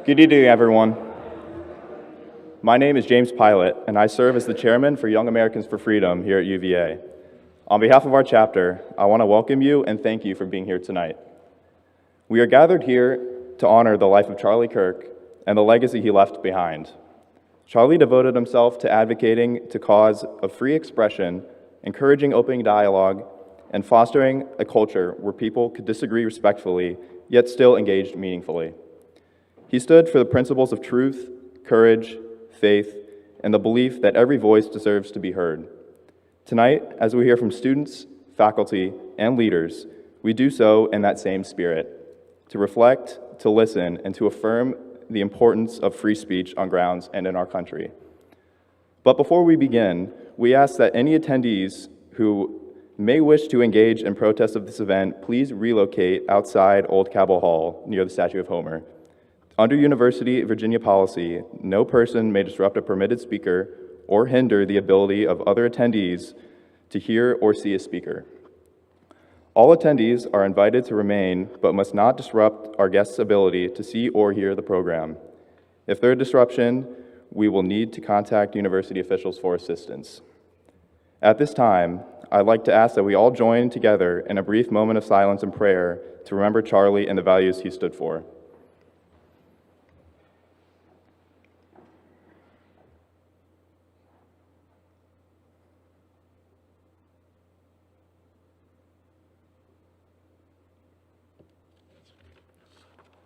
Good evening, everyone. My name is James Pilot, and I serve as the chairman for Young Americans for Freedom here at UVA. On behalf of our chapter, I want to welcome you and thank you for being here tonight. We are gathered here to honor the life of Charlie Kirk and the legacy he left behind. Charlie devoted himself to advocating the cause of free expression, encouraging open dialogue, and fostering a culture where people could disagree respectfully, yet still engage meaningfully. He stood for the principles of truth, courage, faith, and the belief that every voice deserves to be heard. Tonight, as we hear from students, faculty, and leaders, we do so in that same spirit, to reflect, to listen, and to affirm the importance of free speech on grounds and in our country. But before we begin, we ask that any attendees who may wish to engage in protest of this event, please relocate outside Old Cabell Hall near the statue of Homer. Under University of Virginia policy, no person may disrupt a permitted speaker or hinder the ability of other attendees to hear or see a speaker. All attendees are invited to remain, but must not disrupt our guests' ability to see or hear the program. If there is disruption, we will need to contact university officials for assistance. At this time, I'd like to ask that we all join together in a brief moment of silence and prayer to remember Charlie and the values he stood for.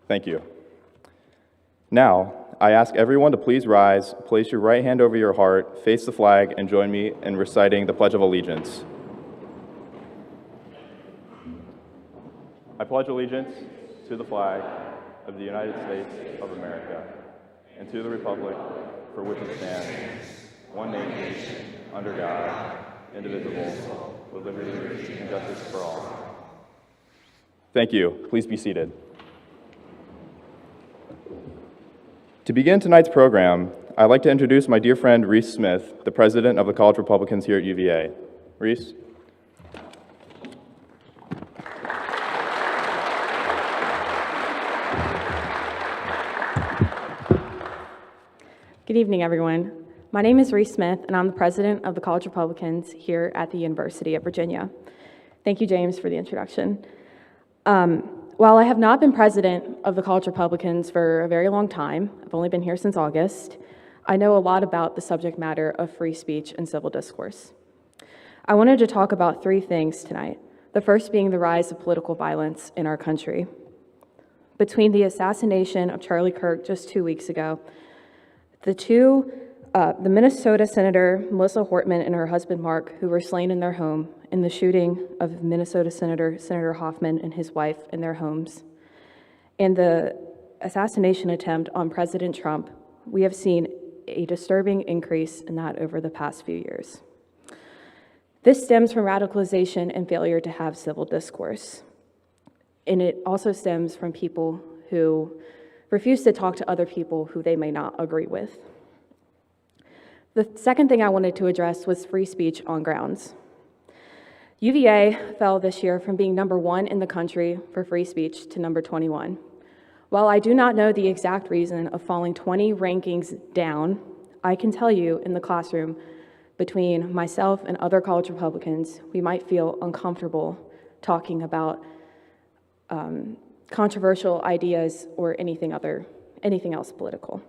Thank you. Now, I ask everyone to please rise, place your right hand over your heart, face the flag, and join me in reciting the Pledge of Allegiance. I pledge allegiance to the flag of the United States of America and to the republic for which it stands, one nation, under God, indivisible, with liberty and justice for all. Thank you. Please be seated. To begin tonight's program, I'd like to introduce my dear friend Reese Smith, the president of the College Republicans here at UVA. Reese? Good evening, everyone. My name is Reese Smith, and I'm the president of the College Republicans here at the University of Virginia. Thank you, James, for the introduction. While I have not been president of the College Republicans for a very long time, I've only been here since August, I know a lot about the subject matter of free speech and civil discourse. I wanted to talk about three things tonight, the first being the rise of political violence in our country. Between the assassination of Charlie Kirk just 2 weeks ago, the Minnesota Senator Melissa Hortman and her husband Mark, who were slain in their home, in the shooting of Minnesota Senator Hoffman and his wife in their homes, and the assassination attempt on President Trump, we have seen a disturbing increase in that over the past few years. This stems from radicalization and failure to have civil discourse. And it also stems from people who refuse to talk to other people who they may not agree with. The second thing I wanted to address was free speech on grounds. UVA fell this year from being number 1 in the country for free speech to number 21. While I do not know the exact reason of falling 20 rankings down, I can tell you in the classroom, between myself and other college Republicans, we might feel uncomfortable talking about controversial ideas or anything else political.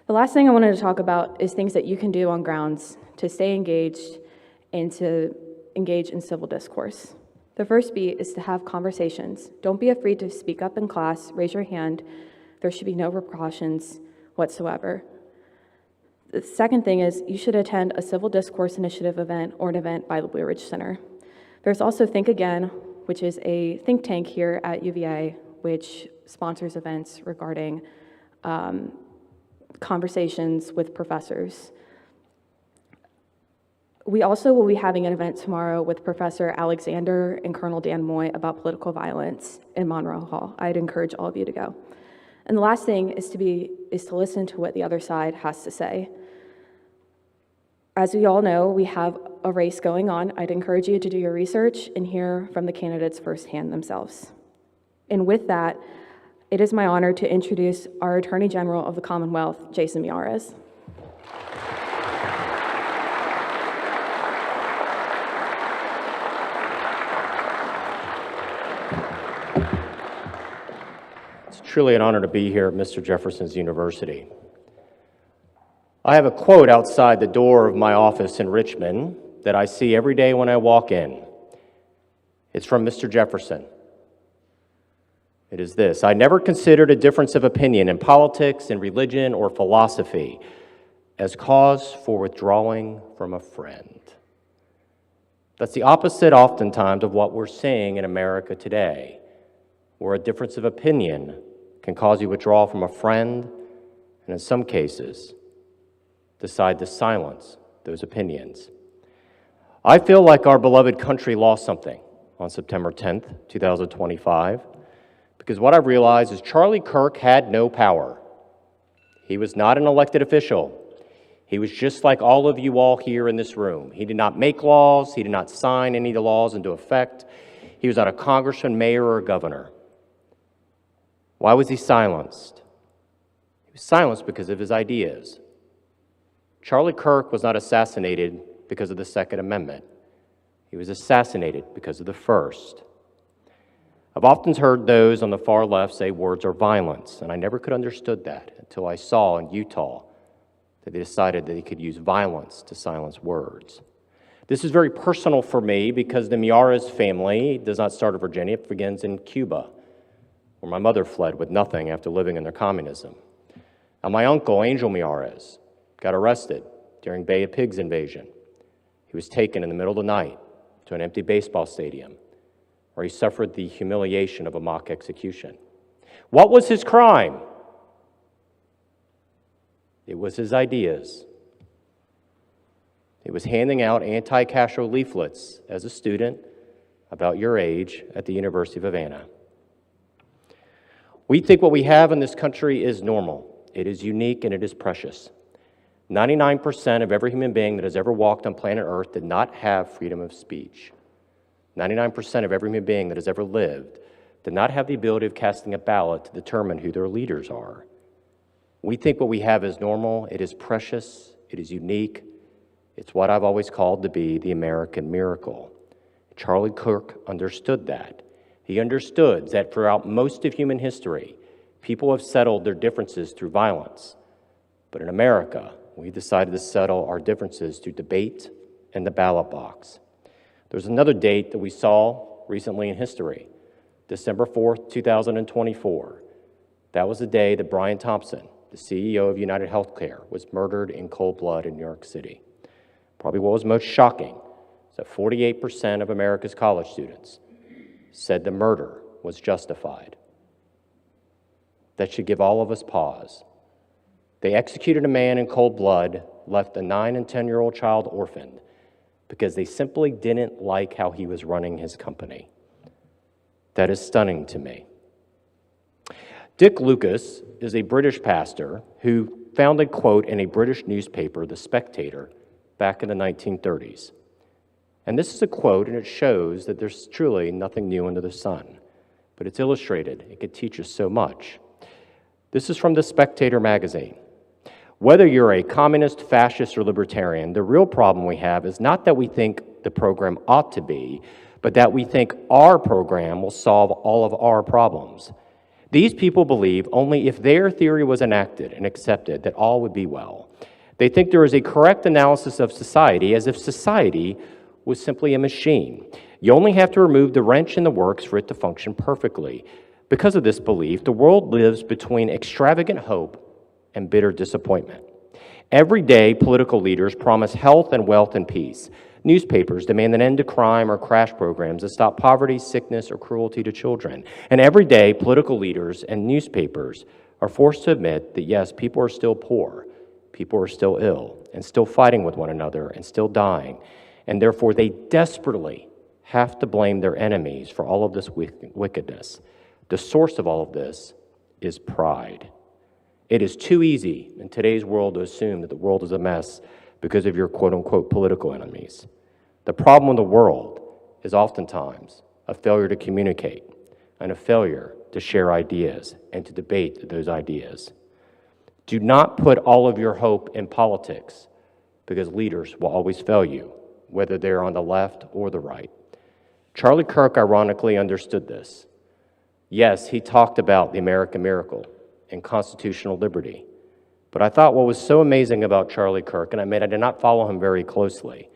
The last thing I wanted to talk about is things that you can do on grounds to stay engaged and to engage in civil discourse. The first B is to have conversations. Don't be afraid to speak up in class, raise your hand. There should be no repercussions whatsoever. The second thing is you should attend a civil discourse initiative event or an event by the Blue Ridge Center. There's also Think Again, which is a think tank here at UVA, which sponsors events regarding conversations with professors. We also will be having an event tomorrow with Professor Alexander and Colonel Dan Moy about political violence in Monroe Hall. I'd encourage all of you to go. And the last thing is to listen to what the other side has to say. As we all know, we have a race going on. I'd encourage you to do your research and hear from the candidates firsthand themselves. And with that, it is my honor to introduce our Attorney General of the Commonwealth, Jason Miyares. It's truly an honor to be here at Mr. Jefferson's University. I have a quote outside the door of my office in Richmond that I see every day when I walk in. It's from Mr. Jefferson. It is this: I never considered a difference of opinion in politics, in religion, or philosophy as cause for withdrawing from a friend. That's the opposite oftentimes of what we're seeing in America today, where a difference of opinion can cause you to withdraw from a friend, and in some cases, decide to silence those opinions. I feel like our beloved country lost something on September 10th, 2025, because what I realized is Charlie Kirk had no power. He was not an elected official. He was just like all of you all here in this room. He did not make laws. He did not sign any of the laws into effect. He was not a congressman, mayor, or governor. Why was he silenced? He was silenced because of his ideas. Charlie Kirk was not assassinated because of the Second Amendment. He was assassinated because of the First. I've often heard those on the far left say words are violence, and I never could understood that until I saw in Utah that they decided that they could use violence to silence words. This is very personal for me because the Miyares family does not start in Virginia, it begins in Cuba, where my mother fled with nothing after living under communism. And my uncle, Angel Miyares, got arrested during Bay of Pigs invasion. He was taken in the middle of the night to an empty baseball stadium where he suffered the humiliation of a mock execution. What was his crime? It was his ideas. He was handing out anti-Castro leaflets as a student about your age at the University of Havana. We think what we have in this country is normal. It is unique and it is precious. 99% of every human being that has ever walked on planet Earth did not have freedom of speech. 99% of every human being that has ever lived did not have the ability of casting a ballot to determine who their leaders are. We think what we have is normal, it is precious, it is unique. It's what I've always called to be the American miracle. Charlie Kirk understood that. He understood that throughout most of human history, people have settled their differences through violence. But in America, we decided to settle our differences through debate and the ballot box. There's another date that we saw recently in history, December 4th, 2024. That was the day that Brian Thompson, the CEO of United Healthcare, was murdered in cold blood in New York City. Probably what was most shocking is that 48% of America's college students said the murder was justified. That should give all of us pause. They executed a man in cold blood, left a 9 and 10-year-old child orphaned, because they simply didn't like how he was running his company. That is stunning to me. Dick Lucas is a British pastor who found a quote in a British newspaper, The Spectator, back in the 1930s. And this is a quote, and it shows that there's truly nothing new under the sun. But it's illustrated. It could teach us so much. This is from The Spectator magazine. Whether you're a communist, fascist, or libertarian, the real problem we have is not that we think the program ought to be, but that we think our program will solve all of our problems. These people believe only if their theory was enacted and accepted that all would be well. They think there is a correct analysis of society as if society was simply a machine. You only have to remove the wrench in the works for it to function perfectly. Because of this belief, the world lives between extravagant hope and bitter disappointment. Every day, political leaders promise health and wealth and peace. Newspapers demand an end to crime or crash programs that stop poverty, sickness, or cruelty to children. And every day, political leaders and newspapers are forced to admit that, yes, people are still poor, people are still ill, and still fighting with one another, and still dying. And therefore, they desperately have to blame their enemies for all of this wickedness. The source of all of this is pride. It is too easy in today's world to assume that the world is a mess because of your quote-unquote political enemies. The problem in the world is oftentimes a failure to communicate, and a failure to share ideas and to debate those ideas. Do not put all of your hope in politics, because leaders will always fail you, whether they're on the left or the right. Charlie Kirk ironically understood this. Yes, he talked about the American miracle and constitutional liberty. But I thought what was so amazing about Charlie Kirk, and I did not follow him very closely,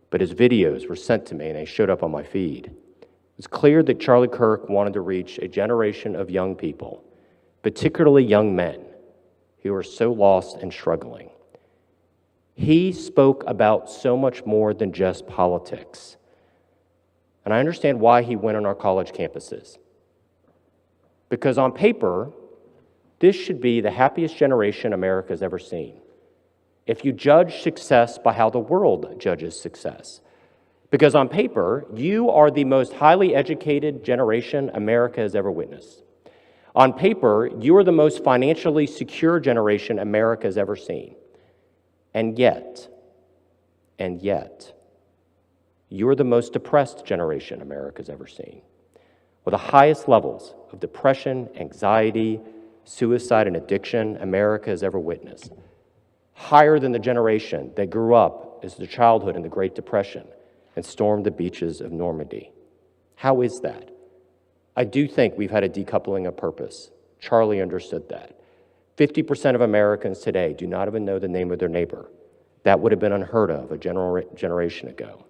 but his videos were sent to me and they showed up on my feed. It was clear that Charlie Kirk wanted to reach a generation of young people, particularly young men, who are so lost and struggling. He spoke about so much more than just politics. And I understand why he went on our college campuses. Because on paper, this should be the happiest generation America's ever seen. If you judge success by how the world judges success. Because on paper, you are the most highly educated generation America has ever witnessed. On paper, you are the most financially secure generation America has ever seen. And yet, you are the most depressed generation America's ever seen, with the highest levels of depression, anxiety, suicide, and addiction America has ever witnessed, higher than the generation that grew up as their childhood in the Great Depression and stormed the beaches of Normandy. How is that? I do think we've had a decoupling of purpose. Charlie understood that. 50% of Americans today do not even know the name of their neighbor. That would have been unheard of a generation ago.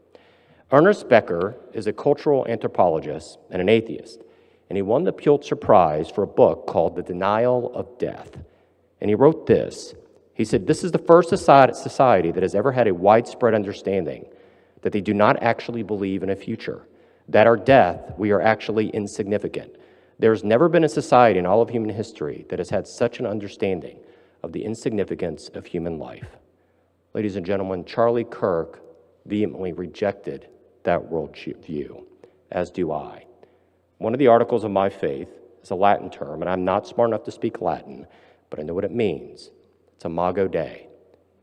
Ernest Becker is a cultural anthropologist and an atheist, and he won the Pulitzer Prize for a book called The Denial of Death. And he wrote this. He said, "This is the first society that has ever had a widespread understanding that they do not actually believe in a future, that our death, we are actually insignificant. There's never been a society in all of human history that has had such an understanding of the insignificance of human life." Ladies and gentlemen, Charlie Kirk vehemently rejected that worldview, as do I. One of the articles of my faith is a Latin term, and I'm not smart enough to speak Latin, but I know what it means. It's imago Dei. It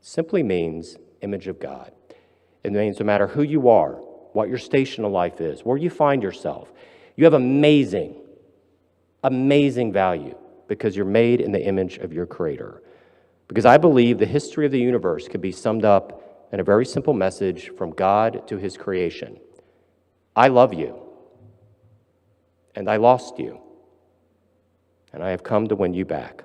simply means image of God. It means no matter who you are, what your station in life is, where you find yourself, you have amazing value because you're made in the image of your Creator. Because I believe the history of the universe could be summed up in a very simple message from God to His creation. I love you, and I lost you, and I have come to win you back.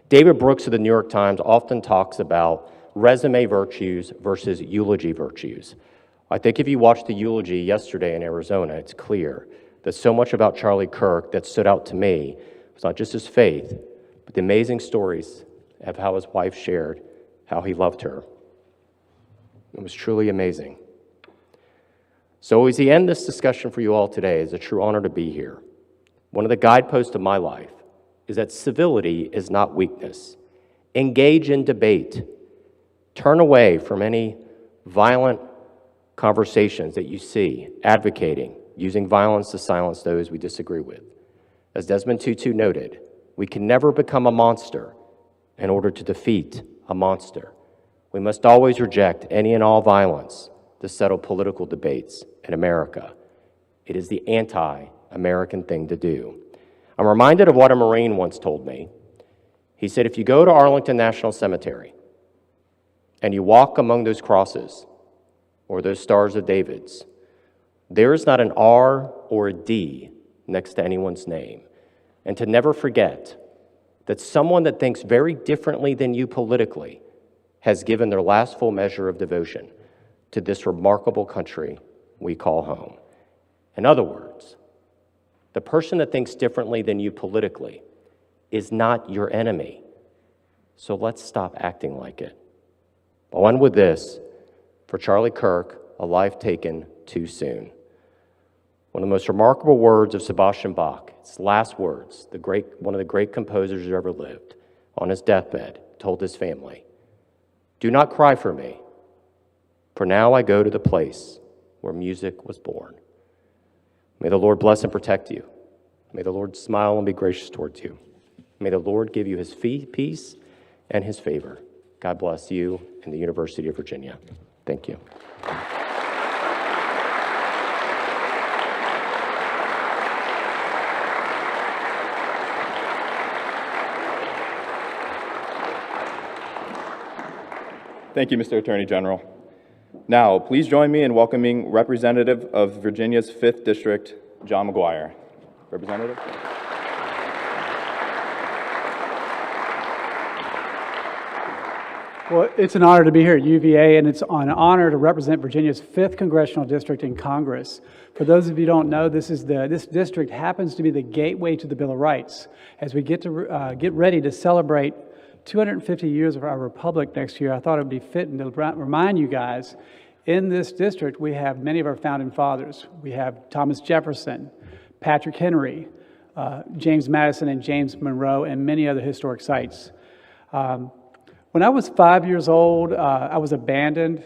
David Brooks of the New York Times often talks about resume virtues versus eulogy virtues. I think if you watched the eulogy yesterday in Arizona, it's clear that so much about Charlie Kirk that stood out to me was not just his faith, but the amazing stories of how his wife shared how he loved her. It was truly amazing. So as we end this discussion for you all today, it's a true honor to be here. One of the guideposts of my life is that civility is not weakness. Engage in debate. Turn away from any violent conversations that you see advocating using violence to silence those we disagree with. As Desmond Tutu noted, we can never become a monster in order to defeat a monster. We must always reject any and all violence to settle political debates in America. It is the anti-American thing to do. I'm reminded of what a Marine once told me. He said, if you go to Arlington National Cemetery and you walk among those crosses or those stars of David's, there is not an R or a D next to anyone's name. And to never forget that someone that thinks very differently than you politically has given their last full measure of devotion to this remarkable country we call home. In other words, the person that thinks differently than you politically is not your enemy. So let's stop acting like it. I'll end with this. For Charlie Kirk, a life taken too soon. One of the most remarkable words of Sebastian Bach, his last words, one of the great composers who ever lived, on his deathbed, told his family, "Do not cry for me, for now I go to the place where music was born." May the Lord bless and protect you. May the Lord smile and be gracious towards you. May the Lord give you His peace and His favor. God bless you and the University of Virginia. Thank you. Thank you, Mr. Attorney General. Now, please join me in welcoming Representative of Virginia's 5th District, John McGuire. Representative. Well, it's an honor to be here at UVA, and it's an honor to represent Virginia's 5th Congressional District in Congress. For those of you who don't know, this district happens to be the gateway to the Bill of Rights. As we get ready to celebrate 250 years of our republic next year, I thought it would be fitting to remind you guys, in this district we have many of our founding fathers. We have Thomas Jefferson, Patrick Henry, James Madison and James Monroe, and many other historic sites. When I was 5 years old, I was abandoned,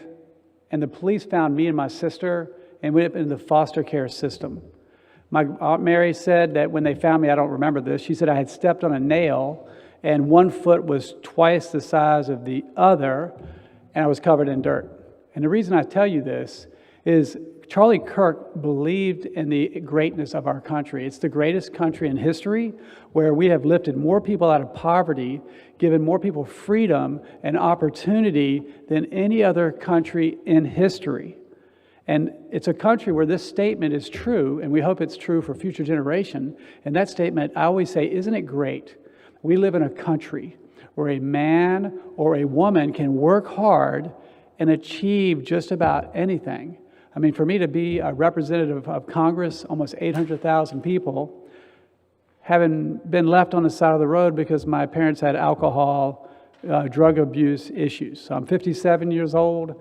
and the police found me and my sister and went into the foster care system. My Aunt Mary said that when they found me, I don't remember this, she said I had stepped on a nail and one foot was twice the size of the other, and I was covered in dirt. And the reason I tell you this is Charlie Kirk believed in the greatness of our country. It's the greatest country in history, where we have lifted more people out of poverty, given more people freedom and opportunity than any other country in history. And it's a country where this statement is true, and we hope it's true for future generation. And that statement, I always say, isn't it great? We live in a country where a man or a woman can work hard and achieve just about anything. I mean, for me to be a representative of Congress, almost 800,000 people, having been left on the side of the road because my parents had alcohol, drug abuse issues. So I'm 57 years old,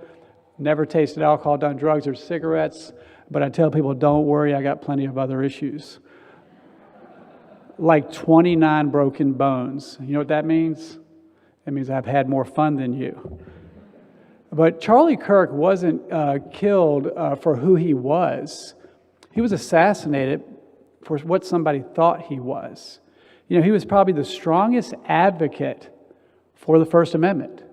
never tasted alcohol, done drugs or cigarettes, but I tell people, don't worry, I got plenty of other issues. Like 29 broken bones. You know what that means? It means I've had more fun than you. But Charlie Kirk wasn't killed for who he was. He was assassinated for what somebody thought he was. You know, he was probably the strongest advocate for the First Amendment.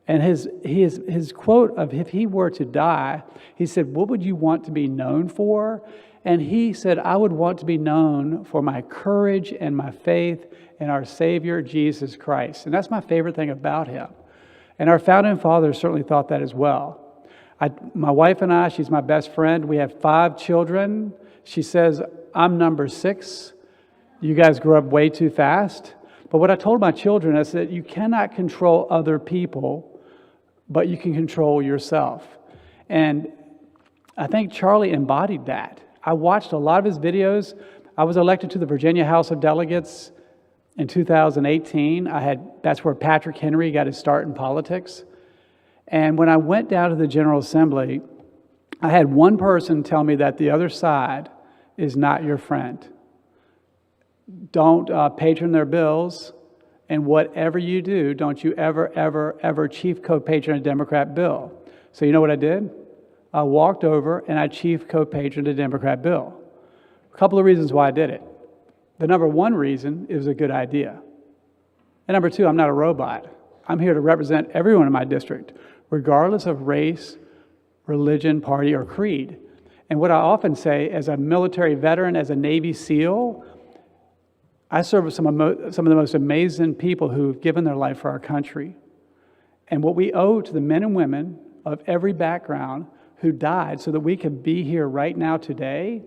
And his quote of, if he were to die, he said, what would you want to be known for? And he said, I would want to be known for my courage and my faith in our Savior, Jesus Christ. And that's my favorite thing about him. And our founding fathers certainly thought that as well. My wife and I, she's my best friend. We have 5 children. She says, I'm number 6. You guys grew up way too fast. But what I told my children is that you cannot control other people, but you can control yourself. And I think Charlie embodied that. I watched a lot of his videos. I was elected to the Virginia House of Delegates in 2018. That's where Patrick Henry got his start in politics. And when I went down to the General Assembly, I had one person tell me that the other side is not your friend. Don't patron their bills, and whatever you do, don't you ever chief co-patron a Democrat bill. So you know what I did? I walked over and I chief co-patroned a Democrat bill. A couple of reasons why I did it. The number one reason, it was a good idea. And number two, I'm not a robot. I'm here to represent everyone in my district, regardless of race, religion, party, or creed. And what I often say, as a military veteran, as a Navy SEAL, I serve with some of the most amazing people who've given their life for our country. And what we owe to the men and women of every background who died so that we can be here right now today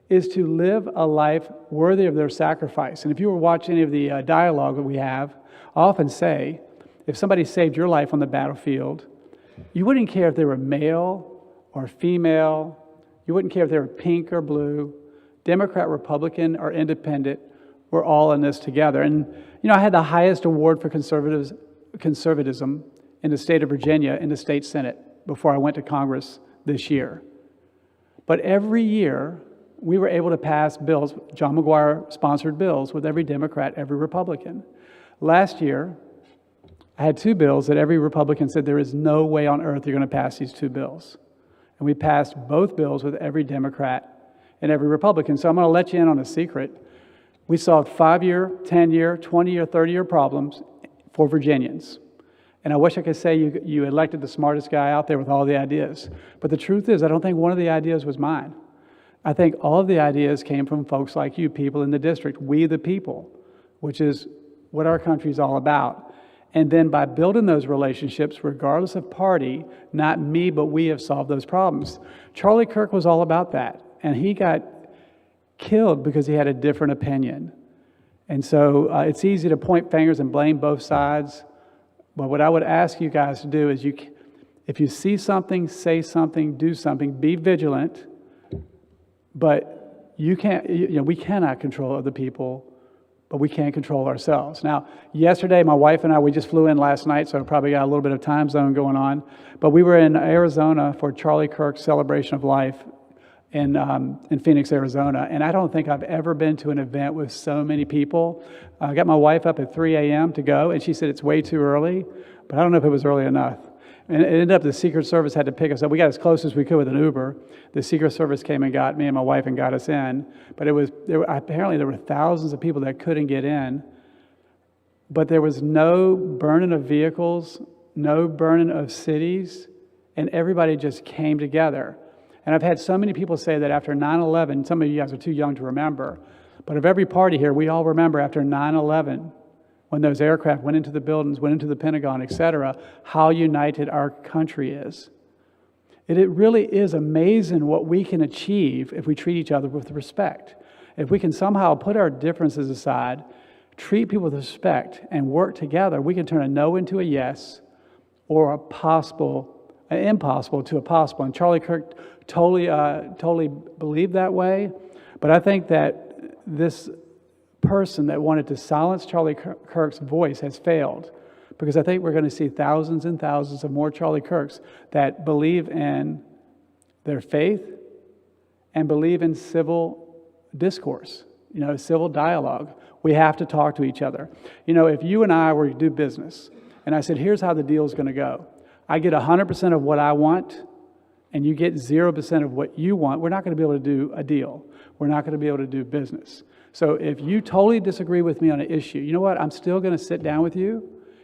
is to live a life worthy of their sacrifice. And if you were watching any of the dialogue that we have, I often say, if somebody saved your life on the battlefield, you wouldn't care if they were male or female, you wouldn't care if they were pink or blue, Democrat, Republican, or independent. We're all in this together. And, you know, I had the highest award for conservatism in the state of Virginia in the state Senate before I went to Congress this year. But every year, we were able to pass bills, John McGuire sponsored bills, with every Democrat, every Republican. Last year, I had 2 bills that every Republican said there is no way on earth you're going to pass these 2 bills. And we passed both bills with every Democrat and every Republican. So I'm going to let you in on a secret. We solved 5-year, 10-year, 20-year, 30-year problems for Virginians. And I wish I could say you elected the smartest guy out there with all the ideas. But the truth is, I don't think one of the ideas was mine. I think all of the ideas came from folks like you, people in the district, we the people, which is what our country is all about. And then by building those relationships, regardless of party, not me, but we have solved those problems. Charlie Kirk was all about that. And he got killed because he had a different opinion. And so it's easy to point fingers and blame both sides. But what I would ask you guys to do is if you see something, say something, do something, be vigilant. But we cannot control other people, but we can control ourselves. Now, yesterday, my wife and I, we just flew in last night, so probably got a little bit of time zone going on. But we were in Arizona for Charlie Kirk's celebration of life in Phoenix, Arizona. And I don't think I've ever been to an event with so many people. I got my wife up at 3 a.m. to go, and she said it's way too early, but I don't know if it was early enough. And it ended up the Secret Service had to pick us up. We got as close as we could with an Uber. The Secret Service came and got me and my wife and got us in. But apparently there were thousands of people that couldn't get in. But there was no burning of vehicles, no burning of cities, and everybody just came together. And I've had so many people say that after 9/11, some of you guys are too young to remember, but of every party here, we all remember after 9/11, when those aircraft went into the buildings, went into the Pentagon, et cetera, how united our country is. It really is amazing what we can achieve if we treat each other with respect. If we can somehow put our differences aside, treat people with respect, and work together, we can turn a no into a yes, or an impossible to a possible. And Charlie Kirk totally believed that way. But I think that this person that wanted to silence Charlie Kirk's voice has failed, because I think we're going to see thousands and thousands of more Charlie Kirks that believe in their faith and believe in civil discourse, civil dialogue. We have to talk to each other. If you and I were to do business, and I said, here's how the deal is going to go. I get 100% of what I want, and you get 0% of what you want, we're not going to be able to do a deal. We're not going to be able to do business. So if you totally disagree with me on an issue, you know what? I'm still going to sit down with you.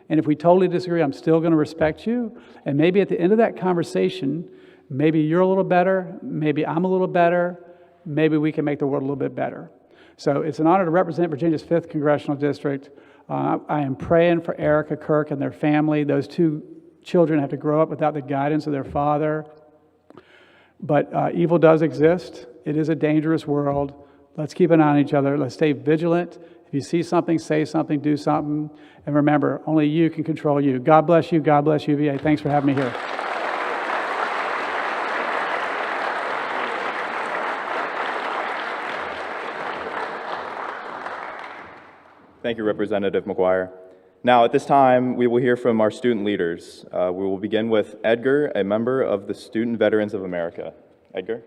And if we totally disagree, I'm still going to respect you. And maybe at the end of that conversation, maybe you're a little better, maybe I'm a little better, maybe we can make the world a little bit better. So it's an honor to represent Virginia's 5th Congressional District. I am praying for Erica Kirk and their family. Those two children have to grow up without the guidance of their father. But evil does exist. It is a dangerous world. Let's keep an eye on each other. Let's stay vigilant. If you see something, say something, do something. And remember, only you can control you. God bless you. God bless UVA. Thanks for having me here. Thank you, Representative McGuire. Now, at this time, we will hear from our student leaders. We will begin with Edgar, a member of the Student Veterans of America. Edgar.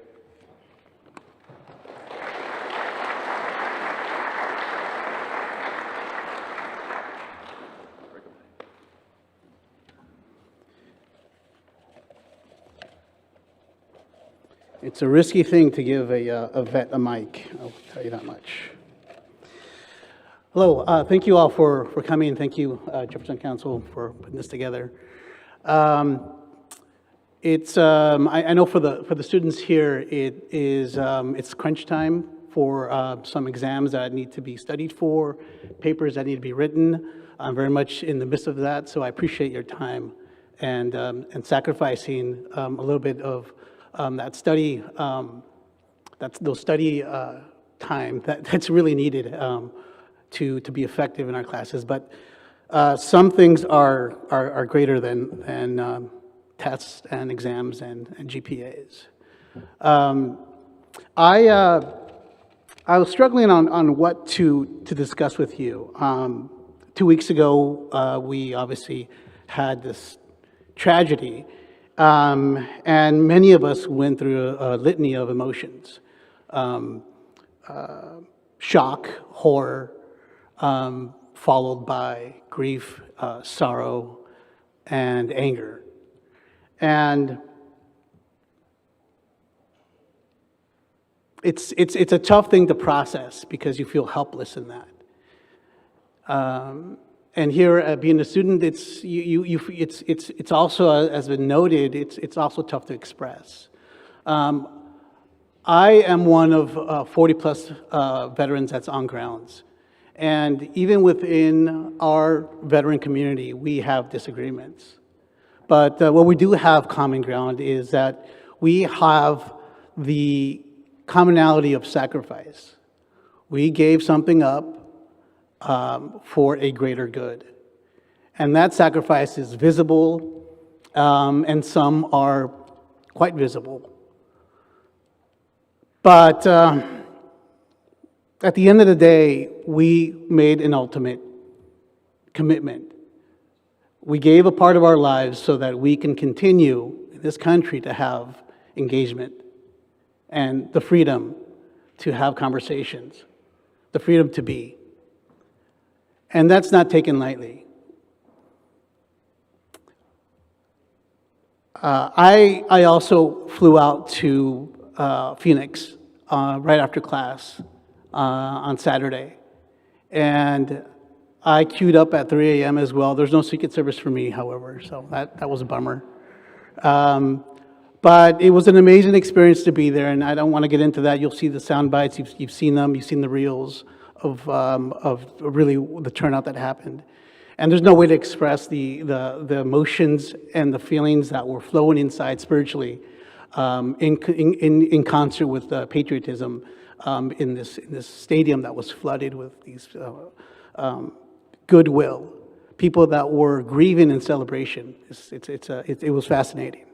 It's a risky thing to give a vet a mic, I'll tell you that much. Hello, thank you all for coming. Thank you, Jefferson Council, for putting this together. I know for the students here, it's crunch time for some exams that need to be studied for, papers that need to be written. I'm very much in the midst of that, so I appreciate your time and sacrificing a little bit of that study, those study time that's really needed to be effective in our classes. But some things are greater than tests and exams and GPAs. I was struggling on what to discuss with you. 2 weeks ago, we obviously had this tragedy. And many of us went through a litany of emotions, shock, horror, followed by grief, sorrow, and anger. And it's a tough thing to process because you feel helpless in that. And here, being a student, it's also, as been noted, it's also tough to express. I am one of 40 plus veterans that's on grounds, And even within our veteran community, we have disagreements. But what we do have common ground is that we have the commonality of sacrifice. We gave something up for a greater good. And that sacrifice is visible, and some are quite visible. But at the end of the day, we made an ultimate commitment. We gave a part of our lives so that we can continue in this country to have engagement and the freedom to have conversations, the freedom to be. And that's not taken lightly. I also flew out to Phoenix right after class on Saturday. And I queued up at 3 a.m. as well. There's no Secret Service for me, however, so that was a bummer. But it was an amazing experience to be there, and I don't want to get into that. You'll see the sound bites. You've seen them. You've seen the reels of really the turnout that happened. And there's no way to express the emotions and the feelings that were flowing inside spiritually in concert with the patriotism in this stadium that was flooded with these goodwill, people that were grieving in celebration. It was fascinating.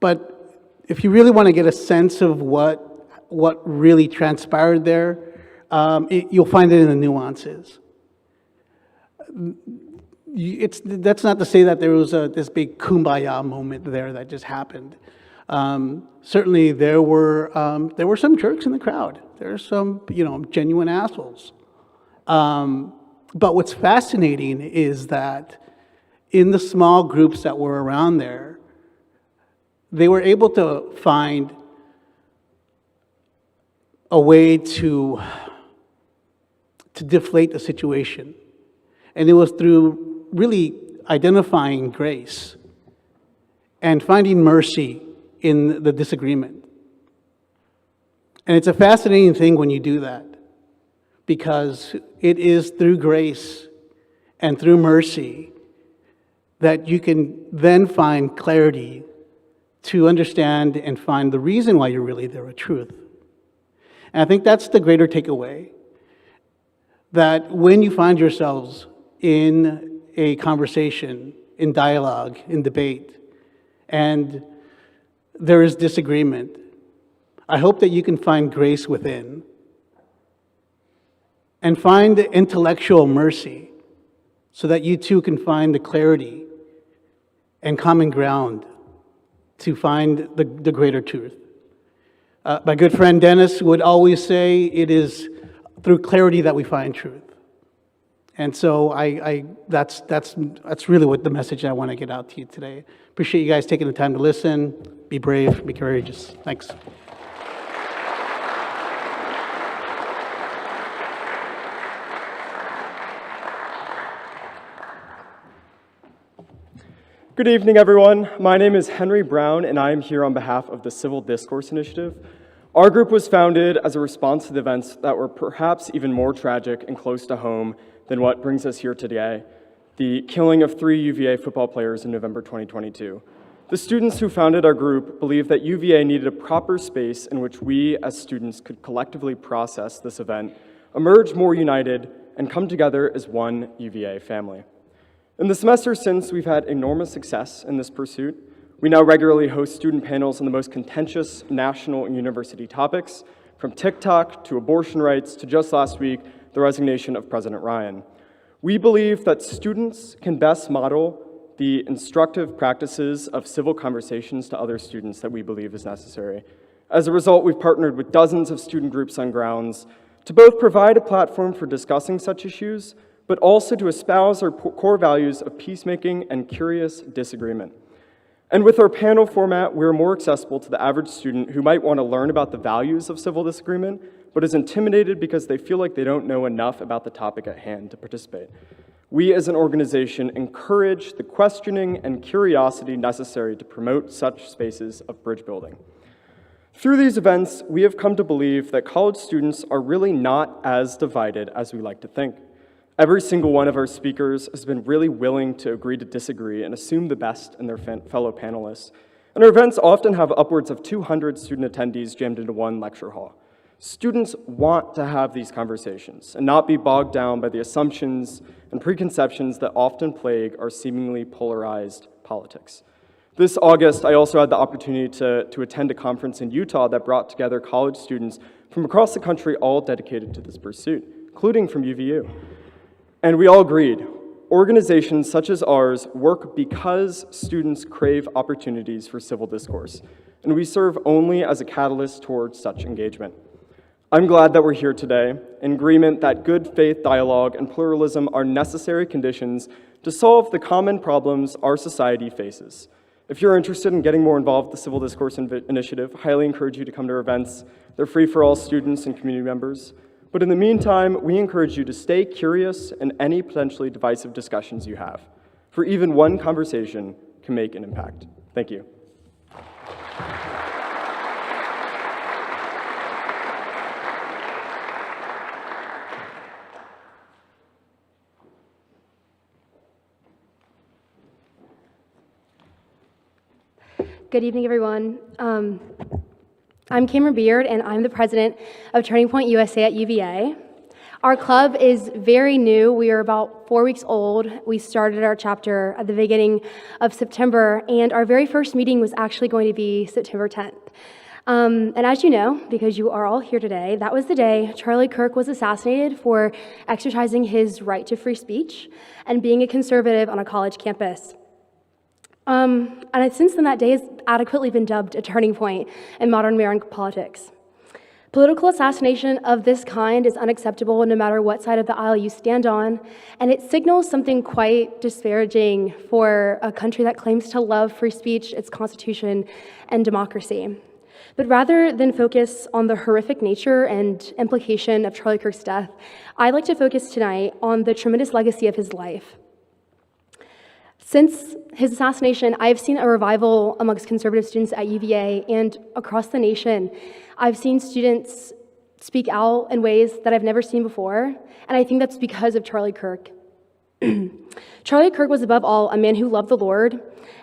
But if you really want to get a sense of what really transpired there, you'll find it in the nuances. That's not to say that there was this big kumbaya moment there that just happened. Certainly, there were some jerks in the crowd. There are some, genuine assholes. But what's fascinating is that in the small groups that were around there, they were able to find a way to deflate the situation. And it was through really identifying grace and finding mercy in the disagreement. And it's a fascinating thing when you do that, because it is through grace and through mercy that you can then find clarity to understand and find the reason why you're really there with truth. And I think that's the greater takeaway, that when you find yourselves in a conversation, in dialogue, in debate, and there is disagreement, I hope that you can find grace within and find the intellectual mercy so that you too can find the clarity and common ground to find the greater truth. My good friend Dennis would always say it is through clarity that we find truth. And so that's really what the message I want to get out to you today. Appreciate you guys taking the time to listen. Be brave, be courageous. Thanks. Good evening, everyone. My name is Henry Brown, and I am here on behalf of the Civil Discourse Initiative. Our group was founded as a response to the events that were perhaps even more tragic and close to home than what brings us here today, the killing of 3 UVA football players in November 2022. The students who founded our group believed that UVA needed a proper space in which we as students could collectively process this event, emerge more united, and come together as one UVA family. In the semester since, we've had enormous success in this pursuit. We now regularly host student panels on the most contentious national and university topics, from TikTok to abortion rights to just last week, the resignation of President Ryan. We believe that students can best model the instructive practices of civil conversations to other students that we believe is necessary. As a result, we've partnered with dozens of student groups on grounds to both provide a platform for discussing such issues, but also to espouse our core values of peacemaking and curious disagreement. And with our panel format, we're more accessible to the average student who might want to learn about the values of civil disagreement, but is intimidated because they feel like they don't know enough about the topic at hand to participate. We as an organization encourage the questioning and curiosity necessary to promote such spaces of bridge building. Through these events, we have come to believe that college students are really not as divided as we like to think. Every single one of our speakers has been really willing to agree to disagree and assume the best in their fellow panelists. And our events often have upwards of 200 student attendees jammed into one lecture hall. Students want to have these conversations and not be bogged down by the assumptions and preconceptions that often plague our seemingly polarized politics. This August, I also had the opportunity to attend a conference in Utah that brought together college students from across the country, all dedicated to this pursuit, including from UVA. And we all agreed, organizations such as ours work because students crave opportunities for civil discourse, and we serve only as a catalyst towards such engagement. I'm glad that we're here today, in agreement that good faith dialogue and pluralism are necessary conditions to solve the common problems our society faces. If you're interested in getting more involved with the Civil Discourse Initiative, I highly encourage you to come to our events. They're free for all students and community members. But in the meantime, we encourage you to stay curious in any potentially divisive discussions you have, for even one conversation can make an impact. Thank you. Good evening, everyone. I'm Cameron Beard, and I'm the president of Turning Point USA at UVA. Our club is very new. We are about 4 weeks old. We started our chapter at the beginning of September, and our very first meeting was actually going to be September 10th. And as you know, because you are all here today, that was the day Charlie Kirk was assassinated for exercising his right to free speech and being a conservative on a college campus. And since then, that day has adequately been dubbed a turning point in modern American politics. Political assassination of this kind is unacceptable no matter what side of the aisle you stand on, and it signals something quite disparaging for a country that claims to love free speech, its constitution, and democracy. But rather than focus on the horrific nature and implication of Charlie Kirk's death, I'd like to focus tonight on the tremendous legacy of his life. Since his assassination, I've seen a revival amongst conservative students at UVA and across the nation. I've seen students speak out in ways that I've never seen before, and I think that's because of Charlie Kirk. Charlie Kirk was above all a man who loved the Lord,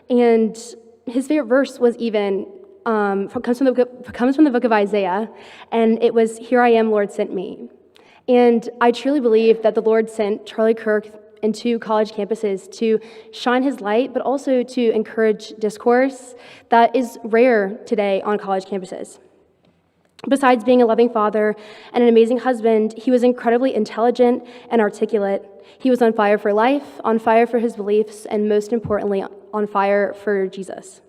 and his favorite verse was even comes from the book of Isaiah, and it was, "Here I am, Lord, sent me." And I truly believe that the Lord sent Charlie Kirk into college campuses to shine his light, but also to encourage discourse that is rare today on college campuses. Besides being a loving father and an amazing husband, he was incredibly intelligent and articulate. He was on fire for life, on fire for his beliefs, and most importantly, on fire for Jesus.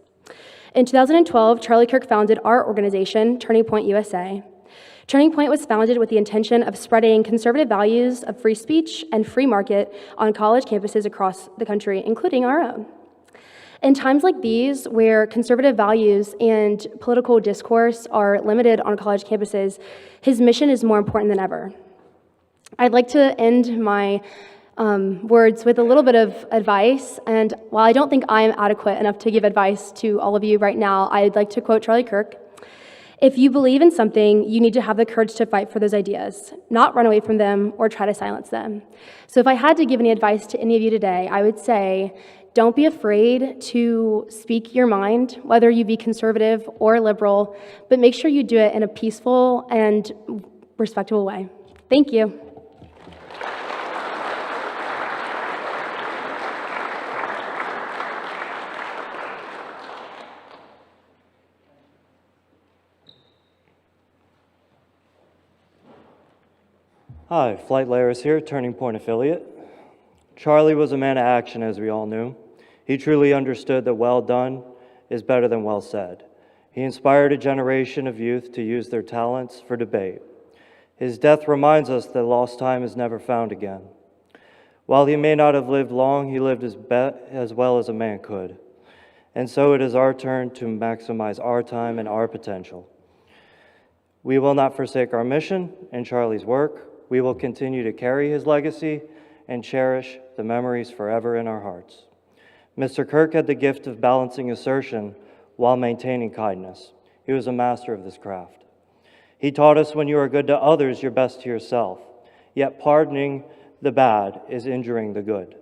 In 2012, Charlie Kirk founded our organization, Turning Point USA. Turning Point was founded with the intention of spreading conservative values of free speech and free market on college campuses across the country, including our own. In times like these, where conservative values and political discourse are limited on college campuses, his mission is more important than ever. I'd like to end my words with a little bit of advice, and while I don't think I am adequate enough to give advice to all of you right now, I'd like to quote Charlie Kirk. "If you believe in something, you need to have the courage to fight for those ideas, not run away from them or try to silence them." So if I had to give any advice to any of you today, I would say, don't be afraid to speak your mind, whether you be conservative or liberal, but make sure you do it in a peaceful and respectable way. Thank you. Hi, Flight Laris here, Turning Point affiliate. Charlie was a man of action, as we all knew. He truly understood that well done is better than well said. He inspired a generation of youth to use their talents for debate. His death reminds us that lost time is never found again. While he may not have lived long, he lived as well as a man could. And so it is our turn to maximize our time and our potential. We will not forsake our mission and Charlie's work. We will continue to carry his legacy and cherish the memories forever in our hearts. Mr. Kirk had the gift of balancing assertion while maintaining kindness. He was a master of this craft. He taught us when you are good to others, you're best to yourself. Yet pardoning the bad is injuring the good.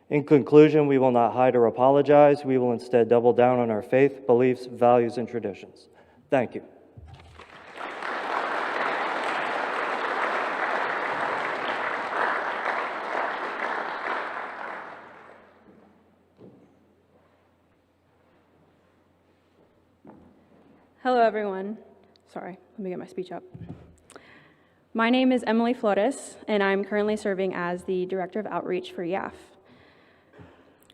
In conclusion, we will not hide or apologize. We will instead double down on our faith, beliefs, values, and traditions. Thank you. Hello, everyone. Sorry, let me get my speech up. My name is Emily Flores, and I'm currently serving as the Director of Outreach for YAF.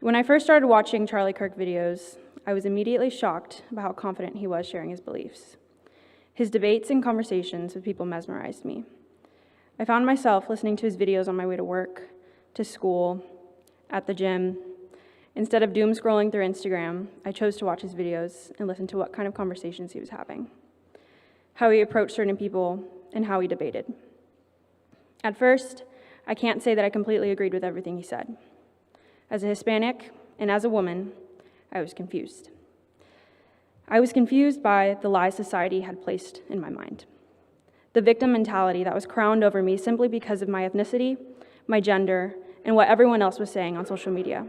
When I first started watching Charlie Kirk videos, I was immediately shocked about how confident he was sharing his beliefs. His debates and conversations with people mesmerized me. I found myself listening to his videos on my way to work, to school, at the gym. Instead of doom scrolling through Instagram, I chose to watch his videos and listen to what kind of conversations he was having, how he approached certain people, and how he debated. At first, I can't say that I completely agreed with everything he said. As a Hispanic and as a woman, I was confused. I was confused by the lies society had placed in my mind, the victim mentality that was crowned over me simply because of my ethnicity, my gender, and what everyone else was saying on social media.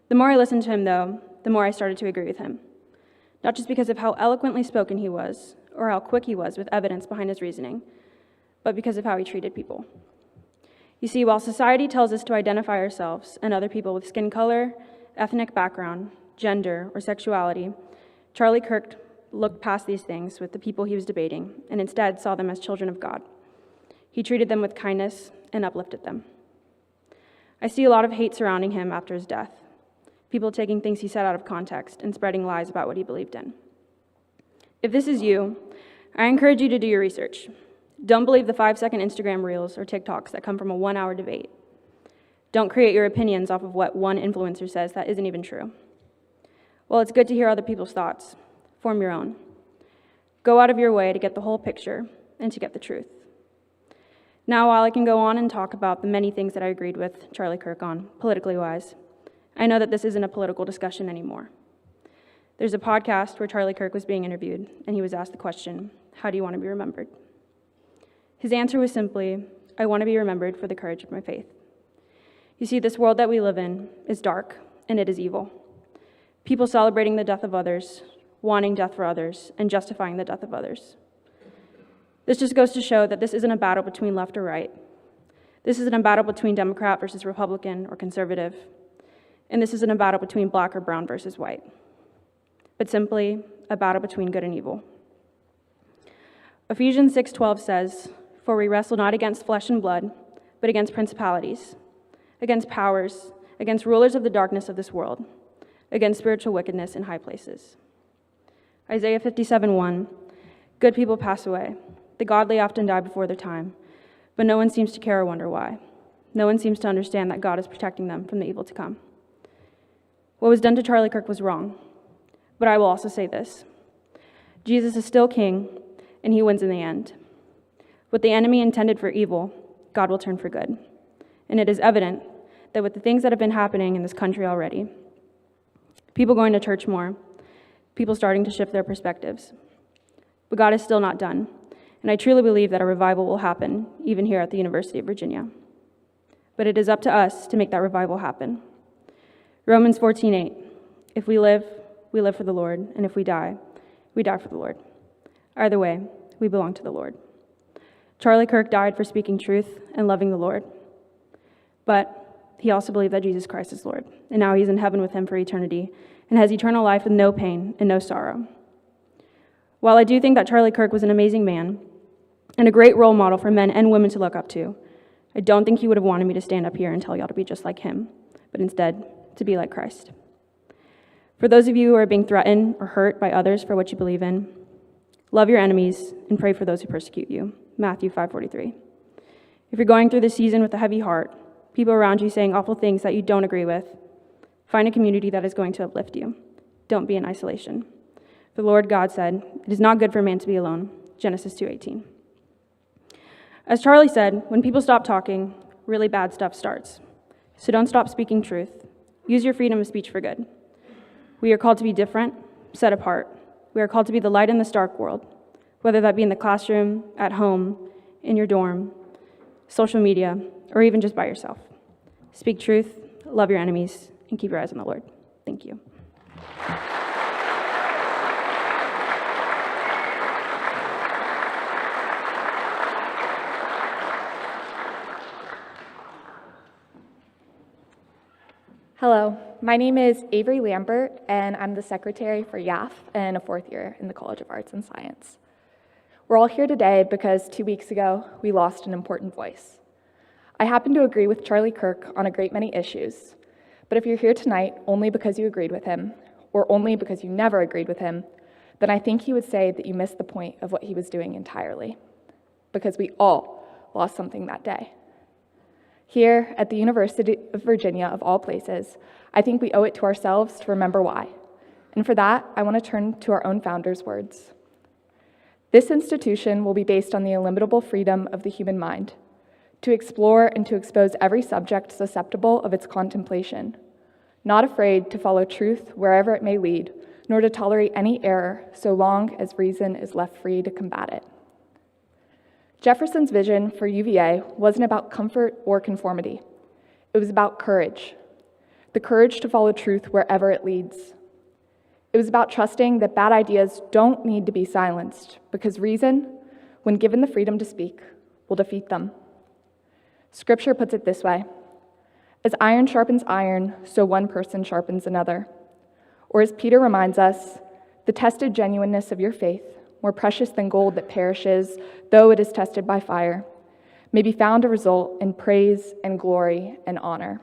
The more I listened to him, though, the more I started to agree with him, not just because of how eloquently spoken he was or how quick he was with evidence behind his reasoning, but because of how he treated people. You see, while society tells us to identify ourselves and other people with skin color, ethnic background, gender, or sexuality, Charlie Kirk looked past these things with the people he was debating and instead saw them as children of God. He treated them with kindness and uplifted them. I see a lot of hate surrounding him after his death, people taking things he said out of context and spreading lies about what he believed in. If this is you, I encourage you to do your research. Don't believe the 5-second Instagram reels or TikToks that come from a 1-hour debate. Don't create your opinions off of what one influencer says that isn't even true. While it's good to hear other people's thoughts, form your own. Go out of your way to get the whole picture and to get the truth. Now, while I can go on and talk about the many things that I agreed with Charlie Kirk on, politically wise, I know that this isn't a political discussion anymore. There's a podcast where Charlie Kirk was being interviewed, and he was asked the question, how do you want to be remembered? His answer was simply, I want to be remembered for the courage of my faith. You see, this world that we live in is dark, and it is evil. People celebrating the death of others, wanting death for others, and justifying the death of others. This just goes to show that this isn't a battle between left or right. This isn't a battle between Democrat versus Republican or conservative. And this isn't a battle between black or brown versus white, but simply a battle between good and evil. Ephesians 6:12 says, for we wrestle not against flesh and blood, but against principalities, against powers, against rulers of the darkness of this world, against spiritual wickedness in high places. Isaiah 57:1, good people pass away. The godly often die before their time, but no one seems to care or wonder why. No one seems to understand that God is protecting them from the evil to come. What was done to Charlie Kirk was wrong, but I will also say this. Jesus is still king, and he wins in the end. What the enemy intended for evil, God will turn for good. And it is evident that with the things that have been happening in this country already, people going to church more, people starting to shift their perspectives. But God is still not done, and I truly believe that a revival will happen, even here at the University of Virginia. But it is up to us to make that revival happen. Romans 14:8, if we live for the Lord, and if we die for the Lord. Either way, we belong to the Lord. Charlie Kirk died for speaking truth and loving the Lord, but he also believed that Jesus Christ is Lord, and now he's in heaven with him for eternity and has eternal life with no pain and no sorrow. While I do think that Charlie Kirk was an amazing man and a great role model for men and women to look up to, I don't think he would have wanted me to stand up here and tell y'all to be just like him, but instead, to be like Christ. For those of you who are being threatened or hurt by others for what you believe in, love your enemies and pray for those who persecute you. Matthew 5:43. If you're going through this season with a heavy heart, people around you saying awful things that you don't agree with, find a community that is going to uplift you. Don't be in isolation. The Lord God said, it is not good for man to be alone. Genesis 2:18. As Charlie said, when people stop talking, really bad stuff starts. So don't stop speaking truth. Use your freedom of speech for good. We are called to be different, set apart, We are called to be the light in this dark world, whether that be in the classroom, at home, in your dorm, social media, or even just by yourself. Speak truth, love your enemies, and keep your eyes on the Lord. Thank you. Hello, my name is Avery Lambert, and I'm the secretary for YAF and a fourth year in the College of Arts and Science. We're all here today because 2 weeks ago, we lost an important voice. I happen to agree with Charlie Kirk on a great many issues, but if you're here tonight only because you agreed with him, or only because you never agreed with him, then I think he would say that you missed the point of what he was doing entirely, because we all lost something that day. Here at the University of Virginia, of all places, I think we owe it to ourselves to remember why. And for that, I want to turn to our own founders' words. This institution will be based on the illimitable freedom of the human mind, to explore and to expose every subject susceptible of its contemplation, not afraid to follow truth wherever it may lead, nor to tolerate any error so long as reason is left free to combat it. Jefferson's vision for UVA wasn't about comfort or conformity. It was about courage, the courage to follow truth wherever it leads. It was about trusting that bad ideas don't need to be silenced, because reason, when given the freedom to speak, will defeat them. Scripture puts it this way: as iron sharpens iron, so one person sharpens another. Or as Peter reminds us, the tested genuineness of your faith, more precious than gold that perishes, though it is tested by fire, may be found to result in praise and glory and honor.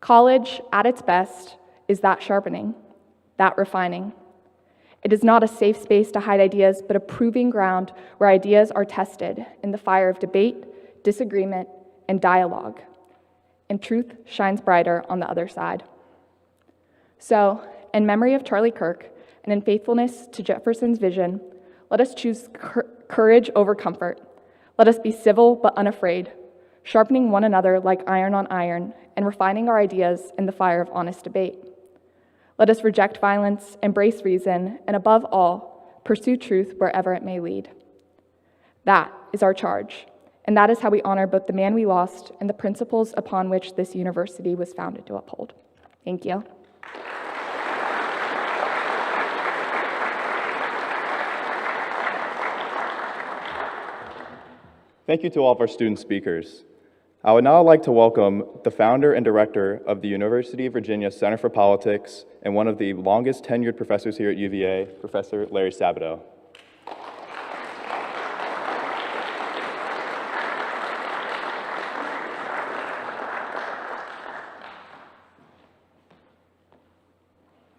College, at its best, is that sharpening, that refining. It is not a safe space to hide ideas, but a proving ground where ideas are tested in the fire of debate, disagreement, and dialogue, and truth shines brighter on the other side. So, in memory of Charlie Kirk, and in faithfulness to Jefferson's vision, let us choose courage over comfort. Let us be civil but unafraid, sharpening one another like iron on iron, and refining our ideas in the fire of honest debate. Let us reject violence, embrace reason, and above all, pursue truth wherever it may lead. That is our charge, and that is how we honor both the man we lost and the principles upon which this university was founded to uphold. Thank you. Thank you to all of our student speakers. I would now like to welcome the founder and director of the University of Virginia Center for Politics and one of the longest tenured professors here at UVA, Professor Larry Sabato.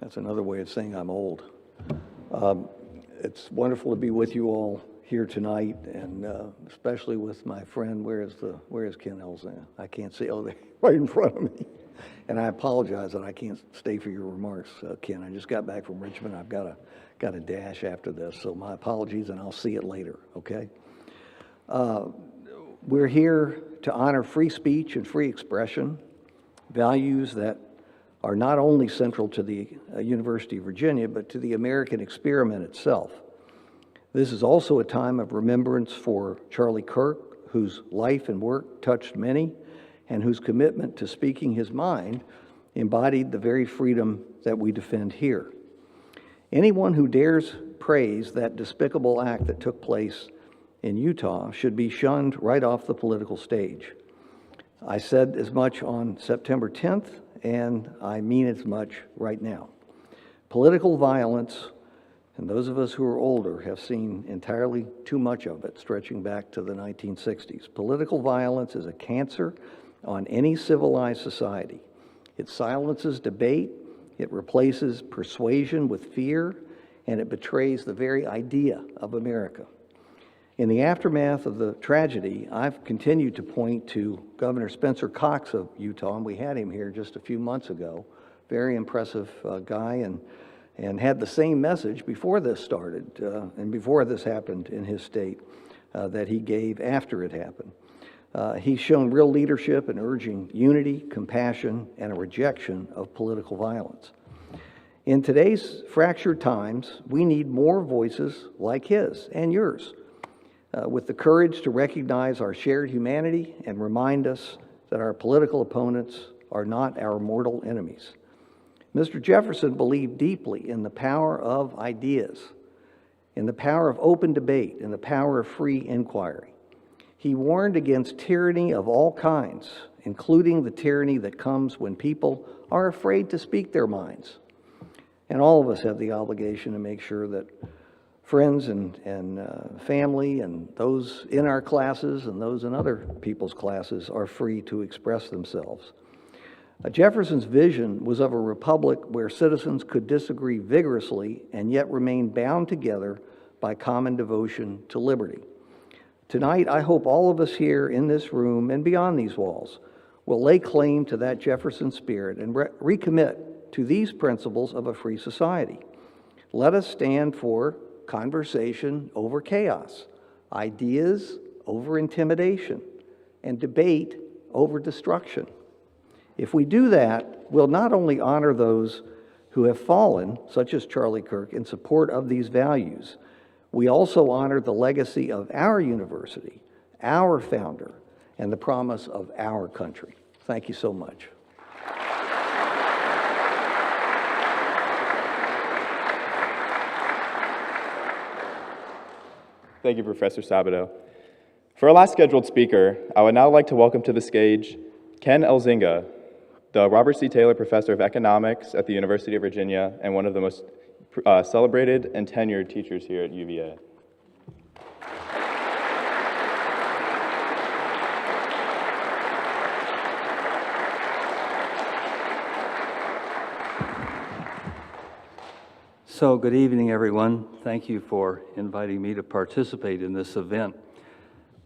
That's another way of saying I'm old. It's wonderful to be with you all here tonight, and especially with my friend. Where is Ken Elzan? I can't see. Oh, they're right in front of me. And I apologize that I can't stay for your remarks, Ken. I just got back from Richmond. I've got a dash after this, so my apologies, and I'll see it later. Okay. We're here to honor free speech and free expression, values that are not only central to the University of Virginia, but to the American experiment itself. This is also a time of remembrance for Charlie Kirk, whose life and work touched many, and whose commitment to speaking his mind embodied the very freedom that we defend here. Anyone who dares praise that despicable act that took place in Utah should be shunned right off the political stage. I said as much on September 10th, and I mean as much right now. Political violence, and those of us who are older have seen entirely too much of it, stretching back to the 1960s. Political violence is a cancer on any civilized society. It silences debate, it replaces persuasion with fear, and it betrays the very idea of America. In the aftermath of the tragedy, I've continued to point to Governor Spencer Cox of Utah, and we had him here just a few months ago. Very impressive guy, and had the same message before this started and before this happened in his state that he gave after it happened. He's shown real leadership in urging unity, compassion, and a rejection of political violence. In today's fractured times, we need more voices like his and yours, with the courage to recognize our shared humanity and remind us that our political opponents are not our mortal enemies. Mr. Jefferson believed deeply in the power of ideas, in the power of open debate, in the power of free inquiry. He warned against tyranny of all kinds, including the tyranny that comes when people are afraid to speak their minds. And all of us have the obligation to make sure that friends and family and those in our classes and those in other people's classes are free to express themselves. Jefferson's vision was of a republic where citizens could disagree vigorously and yet remain bound together by common devotion to liberty. Tonight, I hope all of us here in this room and beyond these walls will lay claim to that Jefferson spirit and recommit to these principles of a free society. Let us stand for conversation over chaos, ideas over intimidation, and debate over destruction. If we do that, we'll not only honor those who have fallen, such as Charlie Kirk, in support of these values, we also honor the legacy of our university, our founder, and the promise of our country. Thank you so much. Thank you, Professor Sabato. For our last scheduled speaker, I would now like to welcome to the stage Ken Elzinga, the Robert C. Taylor Professor of Economics at the University of Virginia and one of the most celebrated and tenured teachers here at UVA. So, good evening, everyone. Thank you for inviting me to participate in this event.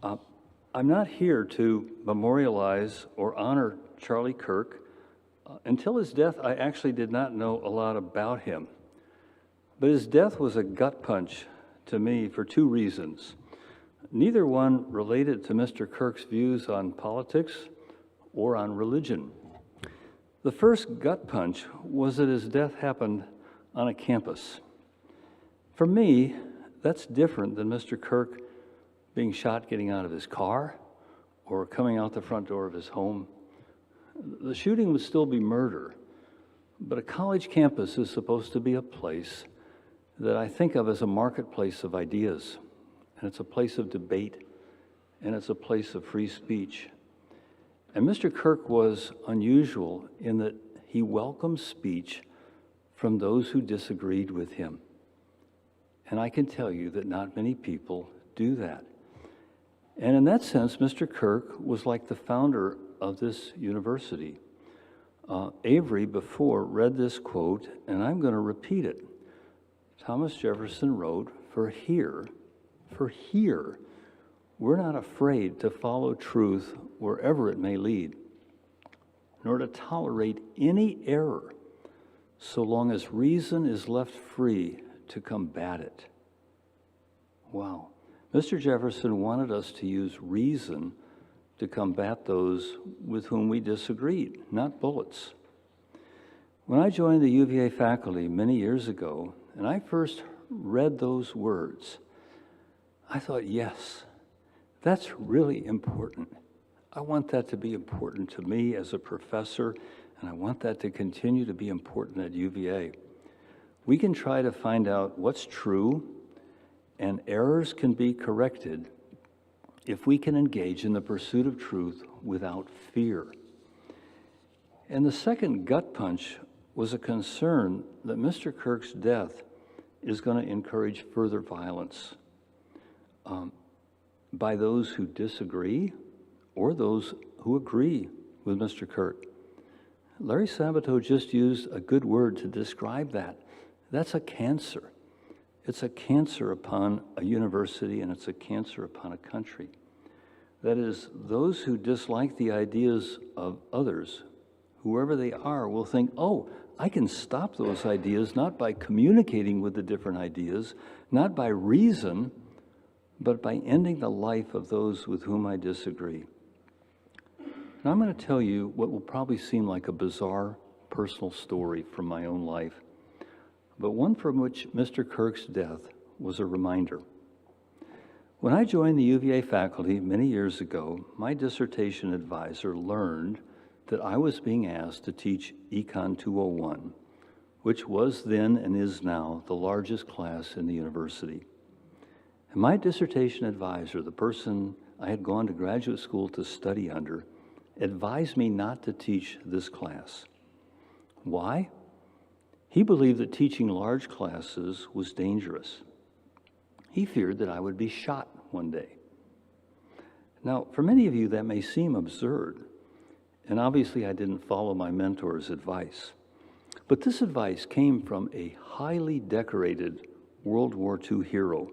I'm not here to memorialize or honor Charlie Kirk. Until his death, I actually did not know a lot about him. But his death was a gut punch to me for two reasons. Neither one related to Mr. Kirk's views on politics or on religion. The first gut punch was that his death happened on a campus. For me, that's different than Mr. Kirk being shot getting out of his car or coming out the front door of his home. The shooting would still be murder, but a college campus is supposed to be a place that I think of as a marketplace of ideas, and it's a place of debate, and it's a place of free speech. And Mr. Kirk was unusual in that he welcomed speech from those who disagreed with him. And I can tell you that not many people do that. And in that sense, Mr. Kirk was like the founder of this university. Avery before read this quote, and I'm going to repeat it. Thomas Jefferson wrote, for here, we're not afraid to follow truth wherever it may lead, nor to tolerate any error, so long as reason is left free to combat it. Wow. Mr. Jefferson wanted us to use reason to combat those with whom we disagreed, not bullets. When I joined the UVA faculty many years ago, and I first read those words, I thought, yes, that's really important. I want that to be important to me as a professor, and I want that to continue to be important at UVA. We can try to find out what's true, and errors can be corrected if we can engage in the pursuit of truth without fear. And the second gut punch was a concern that Mr. Kirk's death is going to encourage further violence by those who disagree or those who agree with Mr. Kirk. Larry Sabato just used a good word to describe that. That's a cancer. It's a cancer upon a university, and it's a cancer upon a country. That is, those who dislike the ideas of others, whoever they are, will think, oh, I can stop those ideas not by communicating with the different ideas, not by reason, but by ending the life of those with whom I disagree. Now, I'm going to tell you what will probably seem like a bizarre personal story from my own life. but one from which Mr. Kirk's death was a reminder. When I joined the UVA faculty many years ago, my dissertation advisor learned that I was being asked to teach Econ 201, which was then and is now the largest class in the university. And my dissertation advisor, the person I had gone to graduate school to study under, advised me not to teach this class. Why? He believed that teaching large classes was dangerous. He feared that I would be shot one day. Now, for many of you, that may seem absurd, and obviously I didn't follow my mentor's advice. But this advice came from a highly decorated World War II hero,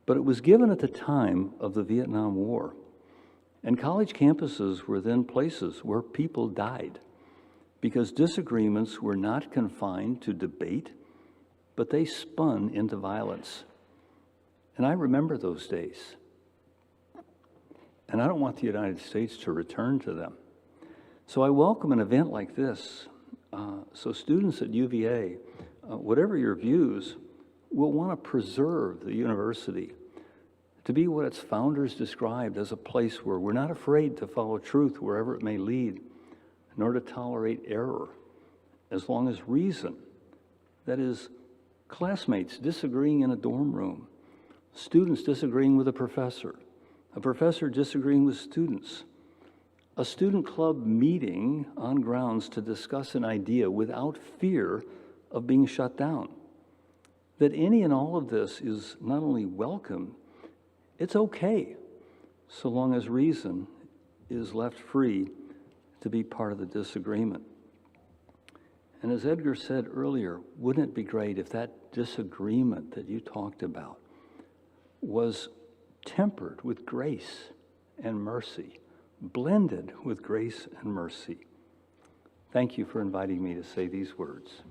but it was given at the time of the Vietnam War. And college campuses were then places where people died because disagreements were not confined to debate, but they spun into violence. And I remember those days. And I don't want the United States to return to them. So I welcome an event like this. So students at UVA, whatever your views, will want to preserve the university to be what its founders described as a place where we're not afraid to follow truth wherever it may lead, nor to tolerate error, as long as reason, that is, classmates disagreeing in a dorm room, students disagreeing with a professor disagreeing with students, a student club meeting on grounds to discuss an idea without fear of being shut down. That any and all of this is not only welcome, it's okay, so long as reason is left free to be part of the disagreement. And as Edgar said earlier, wouldn't it be great if that disagreement that you talked about was tempered with grace and mercy, blended with grace and mercy? Thank you for inviting me to say these words.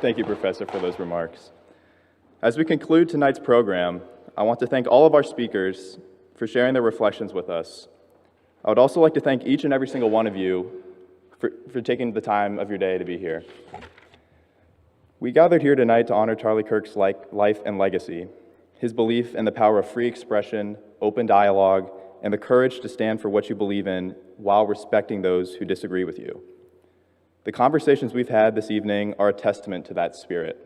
Thank you, Professor, for those remarks. As we conclude tonight's program, I want to thank all of our speakers for sharing their reflections with us. I would also like to thank each and every single one of you for taking the time of your day to be here. We gathered here tonight to honor Charlie Kirk's life and legacy, his belief in the power of free expression, open dialogue, and the courage to stand for what you believe in while respecting those who disagree with you. The conversations we've had this evening are a testament to that spirit.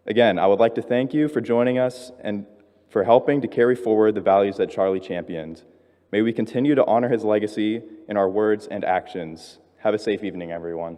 Again, I would like to thank you for joining us and for helping to carry forward the values that Charlie championed. May we continue to honor his legacy in our words and actions. Have a safe evening, everyone.